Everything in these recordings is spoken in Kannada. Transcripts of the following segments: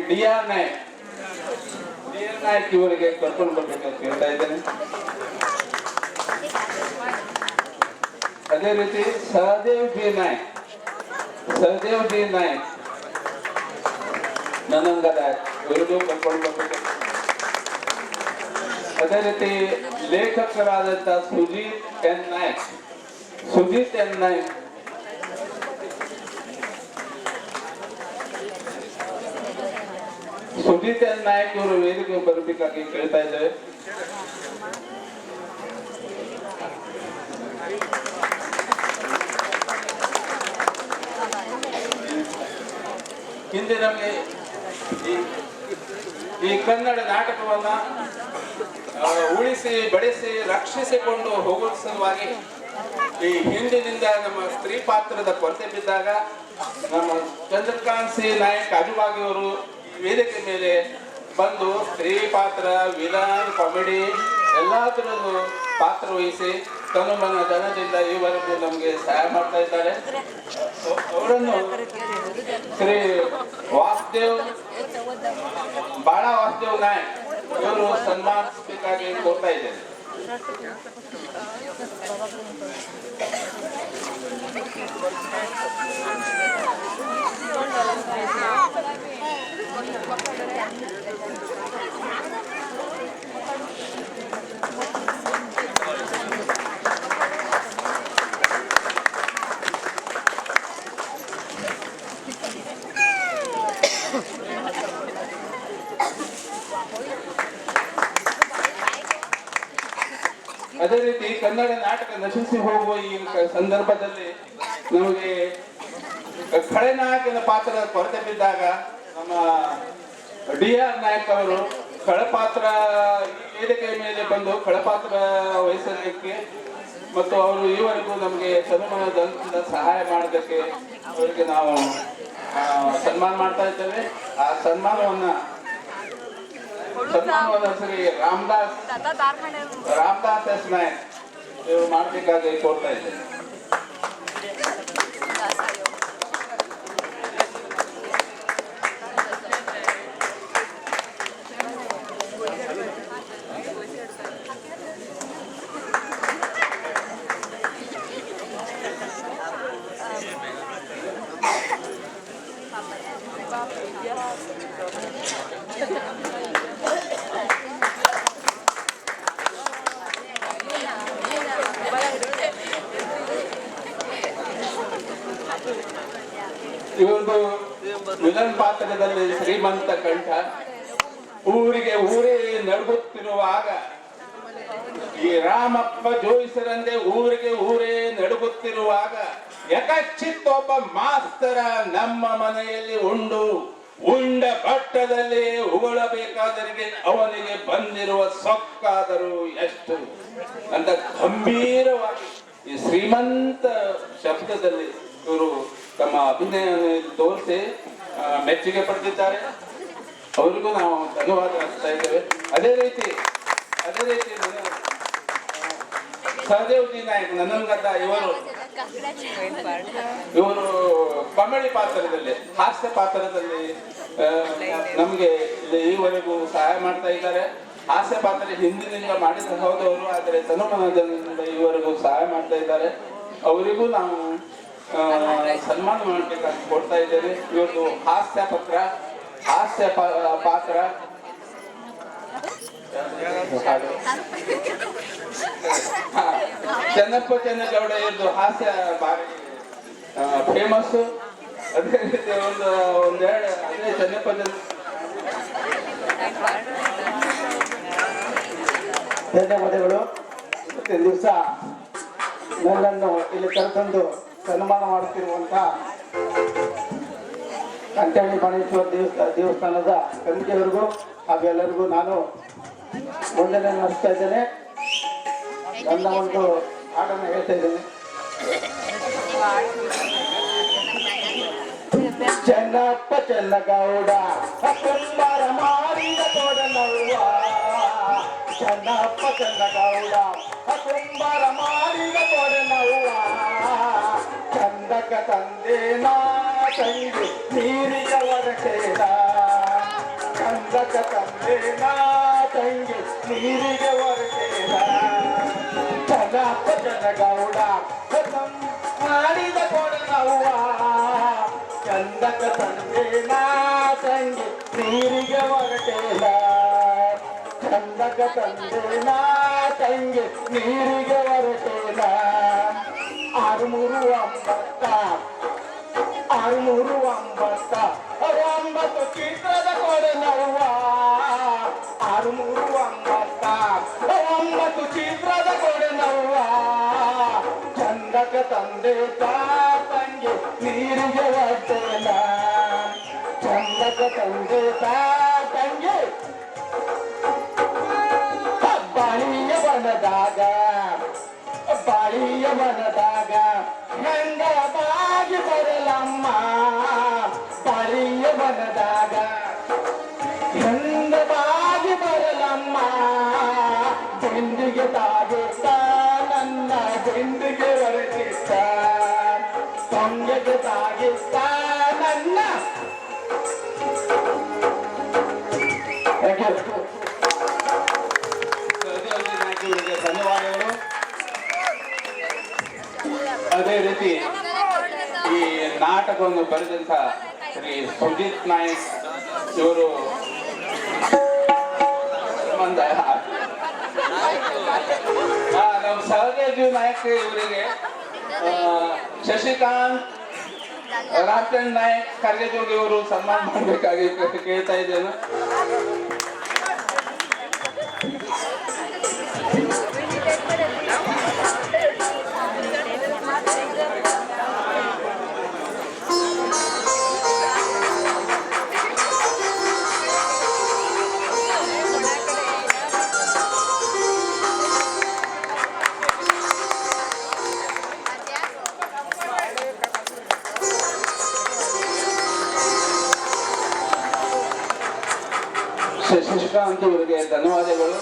ಡಿ.ಆರ್. ನಾಯಕ್ ಇವರಿಗೆ ಕರ್ಕೊಂಡು ಬರ್ಬೇಕಂತ ಹೇಳ್ತಾ ಇದ್ದೇನೆ. ಅದೇ ರೀತಿ ಸಹದೇವ್ ಡಿ ನಾಯಕ್ ನನಂಗದ ಇವರಿಗೂ ಕರ್ಕೊಂಡು ಬರ್ಬೇಕು. ಅದೇ ರೀತಿ ಲೇಖಕರಾದಂಥ ಸುಜಿತ್ ಎನ್ ನಾಯಕ್ ಇವರು ವೇದಿಕೆ ಬರಬೇಕಾಗಿ ಕೇಳ್ತಾ ಇದ್ದೇವೆ. ಹಿಂದೆ ನಮಗೆ ಈ ಕನ್ನಡ ನಾಟಕವನ್ನ ಉಳಿಸಿ ಬೆಳೆಸಿ ರಕ್ಷಿಸಿಕೊಂಡು ಹೋಗುವ ಸಲುವಾಗಿ ಈ ಹಿಂದಿನಿಂದ ನಮ್ಮ ಸ್ತ್ರೀ ಪಾತ್ರದ ಕೊರತೆ ಬಿದ್ದಾಗ ನಮ್ಮ ಚಂದ್ರಕಾಂತ್ ಸಿ ನಾಯಕ್ ಅಜುವಾಗಿಯವರು ವೇದಿಕೆ ಮೇಲೆ ಬಂದು ಸ್ತ್ರೀ ಪಾತ್ರ, ವಿಲನ್, ಕಾಮಿಡಿ ಎಲ್ಲಾ ತರದ್ದು ಪಾತ್ರ ವಹಿಸಿ ತನುಮನ ಜನದಿಂದ ಈವರೆಗೂ ನಮಗೆ ಸಹಾಯ ಮಾಡ್ತಾ ಇದ್ದಾರೆ. ಅವರನ್ನು ಶ್ರೀ ಬಾಳ ವಾಸುದೇವ್ ನಾಯಕ್ ಇವರು ಸನ್ಮಾನಿಸಬೇಕಾಗಿ ಕೋರ್ತಾ ಇದ್ದೇನೆ. ಅದೇ ರೀತಿ ಕನ್ನಡ ನಾಟಕ ನಶಿಸಿ ಹೋಗುವ ಈ ಸಂದರ್ಭದಲ್ಲಿ ನಮಗೆ ಖಳನಾಯಕನ ಪಾತ್ರದ ಕೊರತೆ ಬಿದ್ದಾಗ ನಮ್ಮ ಡಿ.ಆರ್. ನಾಯಕ್ ಅವರು ಖಳಪಾತ್ರ ವೇದಿಕೆಯ ಮೇಲೆ ಬಂದು ಖಳಪಾತ್ರ ವಹಿಸಲಿಕ್ಕೆ ಮತ್ತು ಅವರು ಈವರೆಗೂ ನಮಗೆ ಸನ್ಮಾನದಿಂದ ಸಹಾಯ ಮಾಡೋದಕ್ಕೆ ಅವರಿಗೆ ನಾವು ಸನ್ಮಾನ ಮಾಡ್ತಾ ಇದ್ದೇವೆ. ಆ ಸನ್ಮಾನವನ್ನ ಶ್ರೀ ರಾಮದಾಸ್ ಎಸ್ ನಾಯಕ್ ಇವರು ಮಾಡಬೇಕಾಗಿ ಕೋರ್ತಾ ಇದ್ದೇನೆ. ಇವರದು ವಿಲನ್ ಪಾತ್ರದಲ್ಲಿ ಶ್ರೀಮಂತ ಕಂಠ. ಊರಿಗೆ ಊರೇ ನಡುಗುತ್ತಿರುವಾಗ ಈ ರಾಮಪ್ಪ ಜೋಯಿಸರಂತೆ ಊರಿಗೆ ಊರೇ ನಡುಗುತ್ತಿರುವಾಗ ಯಕಚ್ಚಿತ್ ಒಬ್ಬ ಮಾಸ್ತರ ನಮ್ಮ ಮನೆಯಲ್ಲಿ ಉಂಡ ಭಟ್ಟದಲ್ಲಿ ಉಗುಳಬೇಕಾದರಿಗೆ ಅವನಿಗೆ ಬಂದಿರುವ ಸೊಕ್ಕಾದರೂ ಎಷ್ಟು ಅಂತ ಗಂಭೀರವಾಗಿ ಈ ಶ್ರೀಮಂತ ಶಬ್ದದಲ್ಲಿ ಇವರು ತಮ್ಮ ಅಭಿನಯವನ್ನು ತೋರಿಸಿ ಮೆಚ್ಚುಗೆ ಪಡೆದಿದ್ದಾರೆ. ಅವರಿಗೂ ನಾವು ಧನ್ಯವಾದ ಅರ್ಪಿಸ್ತಾ ಇದ್ದೇವೆ. ಅದೇ ರೀತಿ ಸಹದೇವ್ ಡಿ ನಾಯಕ್ ನನಂಗದ ಇವರು ಕಾಮಿಡಿ ಪಾತ್ರದಲ್ಲಿ, ಹಾಸ್ಯ ಪಾತ್ರದಲ್ಲಿ ನಮಗೆ ಈವರೆಗೂ ಸಹಾಯ ಮಾಡ್ತಾ ಇದ್ದಾರೆ. ಹಾಸ್ಯ ಪಾತ್ರ ಹಿಂದಿನಿಂದ ಮಾಡಿದ ಹೌದವರು, ಆದರೆ ತನುಮನದಿಂದ ಈವರೆಗೂ ಸಹಾಯ ಮಾಡ್ತಾ ಇದ್ದಾರೆ. ಅವರಿಗೂ ನಾವು ಸನ್ಮಾನ ಮಾಡಬೇಕಾಗಿ ಕೊಡ್ತಾ ಇದ್ದೇವೆ. ಇವತ್ತು ಹಾಸ್ಯ ಪಾತ್ರ ಚೆನ್ನಗೌಡ ಇದ್ದು ಹಾಸ್ಯ ಬಾರಿ ಫೇಮಸ್. ಅದೇ ರೀತಿ ಒಂದೆರಡು ಅದೇ ಚೆನ್ನಪ್ಪ ಧನ್ಯವಾದಗಳು. ಇವತ್ತಿನ ದಿವಸ ನನ್ನನ್ನು ಇಲ್ಲಿ ಕರೆತಂದು ಸನ್ಮಾನ ಮಾಡುತ್ತಿರುವಂತ ಕಂಟೇಣಿ ಮಣೇಶ್ವರ ದೇವಸ್ಥಾನದ ಕಮಿಟಿಯವರಿಗೂ ಹಾಗೂ ಎಲ್ಲರಿಗೂ ನಾನು ವಂದನೆ ನಡೆಸ್ತಾ ಇದ್ದೇನೆ. ನನ್ನ ಒಂದು ಹಾಡನ್ನು ಹೇಳ್ತಾ ಇದ್ದೇನೆ. ಚೆನ್ನಗೌಡ ಕುಂಬಾರ ಮಾಡಿದ ತೋಡನವ್ವ, ಚೆನ್ನಗೌಡ ಕುಂಬಾರ ಮಾಡಿದ ತೋಡನವ್ವ, ಚಂದಕ ತಂದೆ ನಾ ತಂಗಿ ನೀರಿಯ ಹೊರಟೇದ, ಚಂದಕ ತಂದೇನ ತಂಗಿ ನೀರಿಗೆ ಹೊರಟೇನ ಜನಪ್ಪ ಜನಗೌಡ ಮಾಡಿದ ಕೊಡನವ್ವ ಚಂದಕ ತಂದೇನ ತಂಗಿ ನೀರಿಗೆ ಹೊರಟೇನ ಚಂದಕ ತಂದೇನ ತಂಗಿ ನೀರಿಗೆ ಹೊರಟೇನ 639 9 ಚಿತ್ರದ ಕೊಡನವ್ವ 639 ಚಿತ್ರದ ಕೊಡನವ್ವ ಚಂದಕ ತಂದೆ ತಂಗಿ ನೀರಿಗೆ ಹೊರಟೇನ ಚಂದಕ ತಂದೆ ತಂಗಿ ಬಾಳಿಯ ಮನದಾಗ ಹೆಂಗ ಬಾಗಿ ಬರಲಮ್ಮ ಬಾಳಿಯ ಮನದಾಗ ಹೆಂಗ ಬಾಗಿ ಬರಲಮ್ಮ ಬೆಂದಿಗೆ ತಾಗಿತ್ತ ನನ್ನ ಬೆಂದಿಗೆ ಹೊರಟಿತ್ತ ತೊಂಗೆಗೆ ತಾಗಿತ್ತ ನನ್ನ ಧನ್ಯವಾದಗಳು. ಅದೇ ರೀತಿ ಈ ನಾಟಕವನ್ನು ಬರೆದಂತ ಶ್ರೀ ಸುಜಿತ್ ನಾಯಕ್ ಇವರು ನಮ್ಮ ಸಹದೇವ್ ನಾಯಕ್ ಇವರಿಗೆ ಶಶಿಕಾಂತ್ ರಾಮಚಂದ್ರ ನಾಯಕ್ ಖರ್ಗೆಜೋಗಿ ಇವರು ಸನ್ಮಾನ ಮಾಡಬೇಕಾಗಿ ಕೇಳ್ತಾ ಇದ್ದೇನೆ. ಶಶಿಕಾಂತ್ ಅವರಿಗೆ ಧನ್ಯವಾದಗಳು.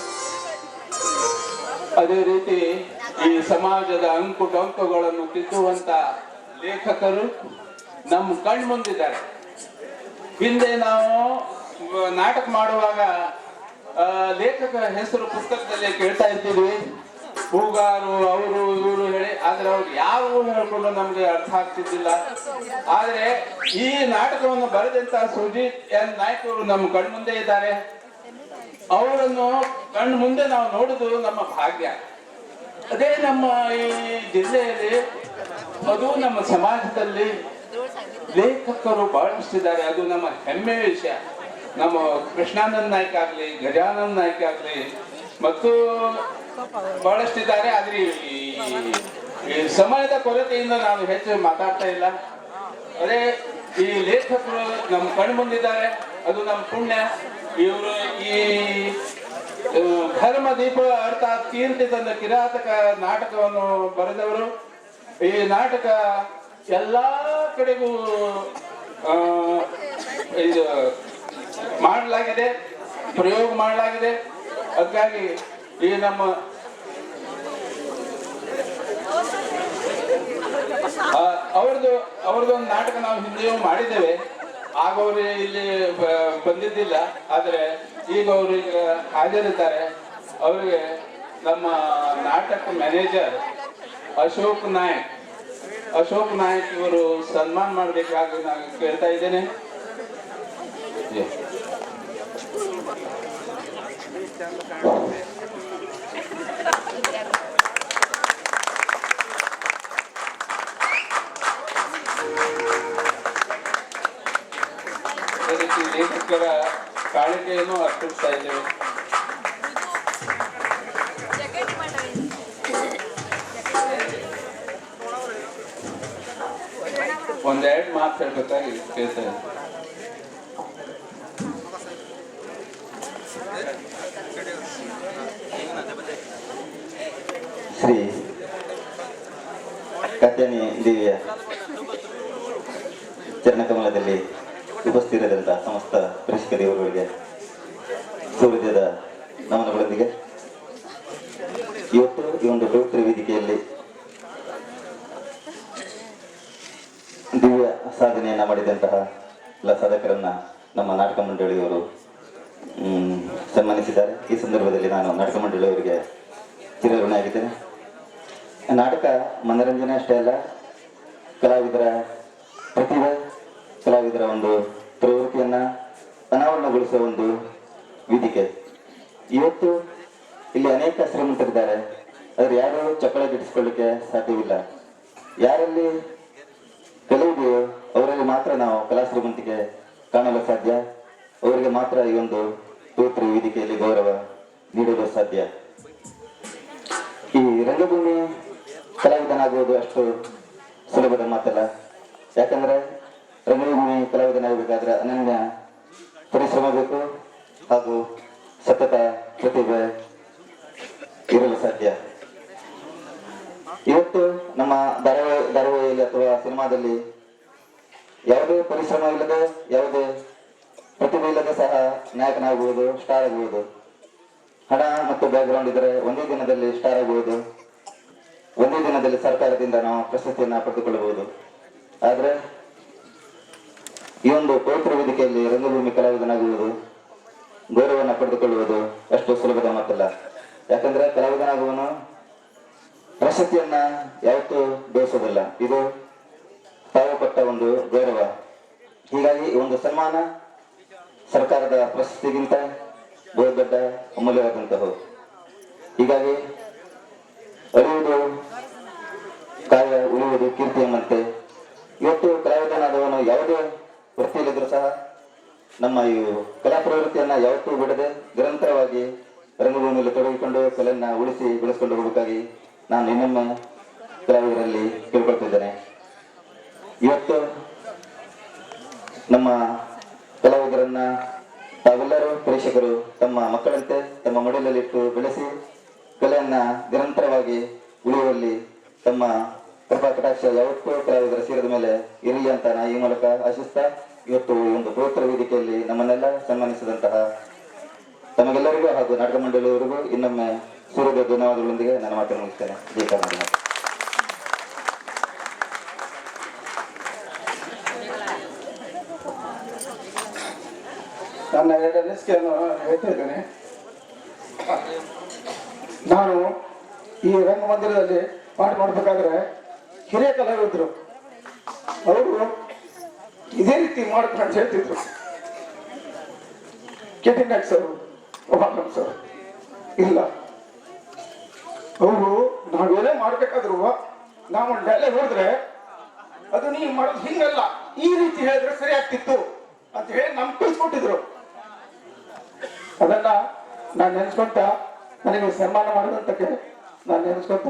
ಅದೇ ರೀತಿ ಈ ಸಮಾಜದ ಅಂಕು ಡೊಂಕುಗಳನ್ನು ತಿದ್ದುವಂತ ಲೇಖಕರು ನಮ್ಮ ಕಣ್ಮುಂದಿದ್ದಾರೆ. ಹಿಂದೆ ನಾವು ನಾಟಕ ಮಾಡುವಾಗ ಲೇಖಕ ಹೆಸರು ಪುಸ್ತಕದಲ್ಲಿ ಕೇಳ್ತಾ ಇರ್ತೀವಿ, ಹೂಗಾರು ಅವರು ಇವರು ಹೇಳಿ, ಆದ್ರೆ ಅವ್ರು ಯಾವ ಹೇಳ್ಕೊಂಡು ನಮ್ಗೆ ಅರ್ಥ ಆಗ್ತಿದ್ದಿಲ್ಲ. ಆದ್ರೆ ಈ ನಾಟಕವನ್ನು ಬರೆದಂತ ಸುಜಿತ್ ಎನ್ ನಾಯ್ಕ್ ಅವರು ನಮ್ಮ ಕಣ್ಮುಂದೆ ಇದ್ದಾರೆ. ಅವರನ್ನು ಕಣ್ಣು ಮುಂದೆ ನಾವು ನೋಡುದು ನಮ್ಮ ಭಾಗ್ಯ. ಅದೇ ನಮ್ಮ ಈ ಜಿಲ್ಲೆಯಲ್ಲಿ, ಅದು ನಮ್ಮ ಸಮಾಜದಲ್ಲಿ ಲೇಖಕರು ಬಹಳಷ್ಟಿದ್ದಾರೆ. ಅದು ನಮ್ಮ ಹೆಮ್ಮೆಯ ವಿಷಯ. ನಮ್ಮ ಕೃಷ್ಣಾನಂದ್ ನಾಯ್ಕ ಆಗ್ಲಿ, ಗಜಾನಂದ್ ನಾಯ್ಕ ಆಗ್ಲಿ, ಮತ್ತು ಬಹಳಷ್ಟಿದ್ದಾರೆ. ಆದ್ರೆ ಈ ಸಮಯದ ಕೊರತೆಯಿಂದ ನಾನು ಹೆಚ್ಚು ಮಾತಾಡ್ತಾ ಇಲ್ಲ. ಅದೇ ಈ ಲೇಖಕರು ನಮ್ಮ ಕಣ್ಣು ಮುಂದಿದ್ದಾರೆ, ಅದು ನಮ್ಮ ಪುಣ್ಯ. ಇವರು ಈ ಧರ್ಮ ದೀಪ ಅರ್ಥಾತ್ ಕೀರ್ತಿ ತಂದ ಕಿರಾತಕ ನಾಟಕವನ್ನು ಬರೆದವರು. ಈ ನಾಟಕ ಎಲ್ಲಾ ಕಡೆಗೂ ಇದು ಮಾಡಲಾಗಿದೆ, ಪ್ರಯೋಗ ಮಾಡಲಾಗಿದೆ. ಅದಕ್ಕಾಗಿ ಈ ನಮ್ಮ ಅವ್ರದ್ದೊಂದು ನಾಟಕ ನಾವು ಹಿಂದೆಯೂ ಮಾಡಿದ್ದೇವೆ. ಆಗ ಅವರು ಇಲ್ಲಿ ಬಂದಿದ್ದಿಲ್ಲ, ಆದ್ರೆ ಈಗ ಅವರು ಈಗ ಹಾಜರಿದ್ದಾರೆ. ಅವರಿಗೆ ನಮ್ಮ ನಾಟಕ ಮ್ಯಾನೇಜರ್ ಅಶೋಕ್ ನಾಯಕ್ ಇವರು ಸನ್ಮಾನ ಮಾಡಬೇಕಾಗಿ ನಾನು ಕೇಳ್ತಾ ಇದ್ದೇನೆ. ಲೇಖಕರ ಕಾಣಿಕೆಯನ್ನು ಅರ್ಪಿಸ್ತಾ ಇದ್ದೇವೆ. ಒಂದೆರಡು ಮಾತು ಹೇಳ್ಬೇಕಾಗಿ ಕೇಳ್ತೇನೆ. ಶ್ರೀ ಕತ್ಯಾನಿ ದೇವಿಯ ಚರಣಕಮಲದಲ್ಲಿ ಉಪಸ್ಥಿತರಾದಂತಹ ಸಮಸ್ತ ಪ್ರೇಕ್ಷಕ ದೇವರುಗಳಿಗೆ ಸೌಲಭ್ಯದ ನಮನಗಳೊಂದಿಗೆ ಇವತ್ತು ಈ ಒಂದು ಪವಿತ್ರ ವೇದಿಕೆಯಲ್ಲಿ ದಿವ್ಯ ಸಾಧನೆಯನ್ನ ಮಾಡಿದಂತಹ ಎಲ್ಲ ಸಾಧಕರನ್ನ ನಮ್ಮ ನಾಟಕ ಮಂಡಳಿಯವರು ಸಂದರ್ಭದಲ್ಲಿ ನಾನು ನಾಟಕ ಮಂಡಳಿಯವರಿಗೆ ಚಿರಋಣಿ ಆಗಿದ್ದೇನೆ. ನಾಟಕ ಮನರಂಜನೆ ಅಷ್ಟೇ ಅಲ್ಲ, ಕಲಾವಿದರ ಪ್ರತಿಭೆ, ಕಲಾವಿದರ ಒಂದು ಪ್ರವೃತ್ತಿಯನ್ನ ಅನಾವರಣಗೊಳಿಸುವ ಒಂದು ವೇದಿಕೆ. ಇವತ್ತು ಇಲ್ಲಿ ಅನೇಕ ಶ್ರೀಮಂತರಿದ್ದಾರೆ, ಆದ್ರೆ ಯಾರು ಚಪ್ಪಳ ಗಿಟ್ಟಿಸಿಕೊಳ್ಳಿಕ್ಕೆ ಸಾಧ್ಯವಿಲ್ಲ. ಯಾರಲ್ಲಿ ಕಲಿಯುವುದೆಯೋ ಅವರಲ್ಲಿ ಮಾತ್ರ ನಾವು ಕಲಾ ಶ್ರೀಮಂತಿಕೆ ಕಾಣಲು ಸಾಧ್ಯ. ಅವರಿಗೆ ಮಾತ್ರ ಈ ಒಂದು ಪವಿತ್ರ ವೇದಿಕೆಯಲ್ಲಿ ಗೌರವ ನೀಡಲು ಸಾಧ್ಯ. ಈ ರಂಗಭೂಮಿ ಕಲಾವಿದನಾಗುವುದು ಅಷ್ಟು ಸುಲಭದ ಮಾತಲ್ಲ. ಯಾಕಂದ್ರೆ ರಂಗಭೂಮಿ ಕಲಾವಿದನಾಗಬೇಕಾದ್ರೆ ಅನನ್ಯ ಪರಿಶ್ರಮ ಬೇಕು ಹಾಗೂ ಸತತ ಪ್ರತಿಭೆ ಇರಲು ಸಾಧ್ಯ. ಇವತ್ತು ನಮ್ಮ ಧಾರಾವಾಹಿಯಲ್ಲಿ ಅಥವಾ ಸಿನಿಮಾದಲ್ಲಿ ಯಾವುದೇ ಪರಿಶ್ರಮ ಇಲ್ಲದೆ, ಯಾವುದೇ ಪ್ರತಿಭೆ ಇಲ್ಲದೆ ಸಹ ನಾಯಕನಾಗುವುದು, ಸ್ಟಾರ್ ಆಗುವುದು. ಹಣ ಮತ್ತು ಬ್ಯಾಕ್ಗ್ರೌಂಡ್ ಇದ್ದರೆ ಒಂದೇ ದಿನದಲ್ಲಿ ಸ್ಟಾರ್ ಆಗುವುದು, ಒಂದೇ ದಿನದಲ್ಲಿ ಸರ್ಕಾರದಿಂದ ನಾವು ಪ್ರಶಸ್ತಿಯನ್ನ ಪಡೆದುಕೊಳ್ಳಬಹುದು. ಆದ್ರೆ ಈ ಒಂದು ಪವಿತ್ರ ವೇದಿಕೆಯಲ್ಲಿ ರಂಗಭೂಮಿ ಕಲಾವಿದನಾಗುವುದು, ಗೌರವವನ್ನು ಪಡೆದುಕೊಳ್ಳುವುದು ಅಷ್ಟು ಸುಲಭದ ಮಾತಲ್ಲ. ಯಾಕಂದ್ರೆ ಕಲಾವಿದನಾಗುವನು ಪ್ರಶಸ್ತಿಯನ್ನ ಯಾವತ್ತೂ ಬಯಸೋದಿಲ್ಲ. ಇದು ತಾವು ಪಟ್ಟ ಒಂದು ಗೌರವ. ಹೀಗಾಗಿ ಈ ಒಂದು ಸನ್ಮಾನ ಸರ್ಕಾರದ ಪ್ರಶಸ್ತಿಗಿಂತ ಬಹುದೊಡ್ಡ ಅಮೂಲ್ಯವಾದಂತಹ. ಹೀಗಾಗಿ ಅರಿಯುವುದು ಕಾಯ, ಉಳಿಯುವುದು ಕೀರ್ತಿ ಎಂಬಂತೆ ಇವತ್ತು ಕಲಾವಿದನಾದವನು ಯಾವುದೇ ವೃತ್ತಿಯಲ್ಲಿದ್ದರೂ ಸಹ ನಮ್ಮ ಈ ಕಲಾ ಪ್ರವೃತ್ತಿಯನ್ನ ಯಾವತ್ತೂ ಬಿಡದೆ ನಿರಂತರವಾಗಿ ರಂಗಭೂಮಿಯಲ್ಲಿ ತೊಡಗಿಕೊಂಡು ಕಲೆಯನ್ನ ಉಳಿಸಿ ಬೆಳೆಸಿಕೊಂಡು ಹೋಗಬೇಕಾಗಿ ನಾನು ಇನ್ನೊಮ್ಮೆ ಕಲಾವಿದರಲ್ಲಿ ಕೇಳ್ಕೊಳ್ತಿದ್ದೇನೆ. ಇವತ್ತು ನಮ್ಮ ಕಲಾವಿದರನ್ನ ತಾವೆಲ್ಲರೂ ಪ್ರೇಕ್ಷಕರು ತಮ್ಮ ಮಕ್ಕಳಂತೆ ತಮ್ಮ ಮಡಿಲಲ್ಲಿಟ್ಟು ಬೆಳೆಸಿ ಕಲೆಯನ್ನ ನಿರಂತರವಾಗಿ ಉಳಿಯುವಲ್ಲಿ ತಮ್ಮ ಕೃಪಾ ಕಟಾಕ್ಷ ಯಾವತ್ತೂ ಕಲಾವಿದರ ಶಿರದ ಮೇಲೆ ಇರಲಿ ಅಂತ ನಾ ಈ ಮೂಲಕ ಆಶಿಸ್ತಾ, ಇವತ್ತು ಈ ಒಂದು ಪವಿತ್ರ ವೇದಿಕೆಯಲ್ಲಿ ನಮ್ಮನ್ನೆಲ್ಲ ಸನ್ಮಾನಿಸಿದಂತಹ ತಮಗೆಲ್ಲರಿಗೂ ಹಾಗೂ ನಾಟಕ ಮಂಡಳಿಯವರಿಗೂ ಇನ್ನೊಮ್ಮೆ ಸೂರ್ಯದ ಧನ್ಯವಾದಗಳೊಂದಿಗೆ ನನ್ನ ಮಾತನ್ನು ಮುಗಿಸ್ತೇನೆ. ಜೈ ಕರ್ನಾಟಕ. ನನ್ನ 2 ಅನಿಸಿಕೆಯನ್ನು ಹೇಳ್ತಾ ಇದ್ದೇನೆ. ನಾನು ಈ ರಂಗಮಂದಿರದಲ್ಲಿ ಪಾಠ ಮಾಡಬೇಕಾದ್ರೆ ಹಿರಿಯ ಕಲಾವಿದರು ಅವರು ಇದೇ ರೀತಿ ಮಾಡ್ಕೊಂಡು ಅಂತ ಹೇಳ್ತಿದ್ರು. ಕೆ.ಟಿ. ನಾಯ್ಕ ಸರ್, ಒಬ್ಬ ಸರ್ ಇಲ್ಲ, ಅವರು ನಾವೇನೇ ಮಾಡ್ಬೇಕಾದ್ರು ನಾವು ಒಂದು ಡೈಲಾಗ್ ಹೇಳಿದ್ರೆ ಅದು ನೀವು ಮಾಡೋದು ಹಿಂಗಲ್ಲ, ಈ ರೀತಿ ಹೇಳಿದ್ರೆ ಸರಿ ಆಗ್ತಿತ್ತು ಅಂತ ಹೇಳಿ ನಮ್ಗೆ ಕಳಿಸ್ಕೊಟ್ಟಿದ್ರು. ಅದನ್ನ ನಾನು ನೆನೆಸ್ಕೊಂತ ನನಗೆ ಸನ್ಮಾನ ಮಾಡಿದಂತಕ್ಕೆ ನಾನು ನೆನೆಸ್ಕೊಂತ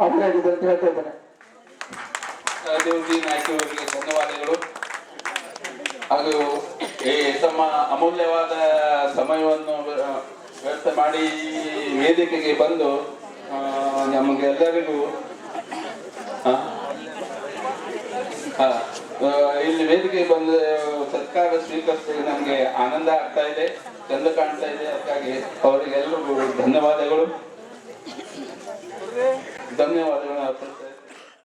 ಅವರೇ ಆಗಿದೆ ಅಂತ ಹೇಳ್ತಾ ಇದ್ದೇನೆ. ದೇವ್ಜಿ ನಾಯ್ಕ ಅವರಿಗೆ ಧನ್ಯವಾದಗಳು. ಹಾಗೂ ಈ ತಮ್ಮ ಅಮೂಲ್ಯವಾದ ಸಮಯವನ್ನು ವ್ಯರ್ಥ ಮಾಡಿ ವೇದಿಕೆಗೆ ಬಂದು ನಮಗೆಲ್ಲರಿಗೂ ಇಲ್ಲಿ ವೇದಿಕೆಗೆ ಬಂದು ಸತ್ಕಾರ ಸ್ವೀಕರಿಸಿ ನಮಗೆ ಆನಂದ ಆಗ್ತಾ ಇದೆ, ಚಂದ ಕಾಣ್ತಾ ಇದೆ. ಅದಕ್ಕಾಗಿ ಅವರಿಗೆಲ್ಲರಿಗೂ ಧನ್ಯವಾದಗಳು ಅರ್ಪಿಸ್ತಾ